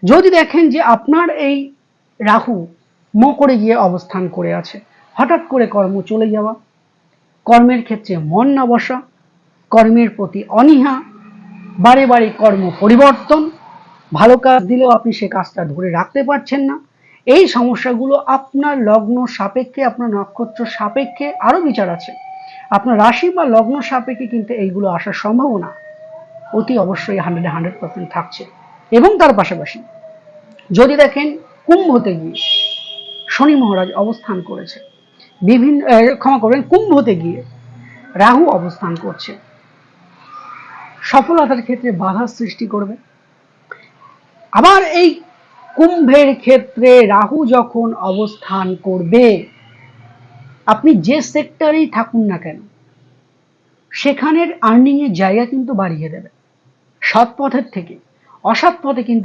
যদি দেখেন যে আপনার এই রাহু মকরে গিয়ে অবস্থান করে আছে, হঠাৎ করে কর্ম চলে যাওয়া, কর্মের ক্ষেত্রে মন না বসা, কর্মের প্রতি অনীহা, বারে বারে কর্ম পরিবর্তন, ভালো কাজ দিলেও আপনি সে কাজটা ধরে রাখতে পারছেন না, এই সমস্যাগুলো আপনার লগ্ন সাপেক্ষে, আপনার নক্ষত্র সাপেক্ষে আরো বিচার আছে, আপনার রাশি বা লগ্ন সাপেক্ষে কিন্তু এইগুলো আসার সম্ভাবনা অতি অবশ্যই 100% থাকছে। এবং তার পাশাপাশি যদি দেখেন কুম্ভতে গিয়ে শনি মহারাজ অবস্থান করেছে, বিভিন্ন ক্ষমা করবেন, কুম্ভতে গিয়ে রাহু অবস্থান করছে, সফলতার ক্ষেত্রে বাধা সৃষ্টি করবে। আবার এই কুম্ভের ক্ষেত্রে রাহু যখন অবস্থান করবে, আপনি যে সেক্টরেই থাকুন না কেন সেখানের আর্নিং এর জায়গা কিন্তু বাড়িয়ে দেবে। সৎ পথের থেকে অসৎ পথে কিন্তু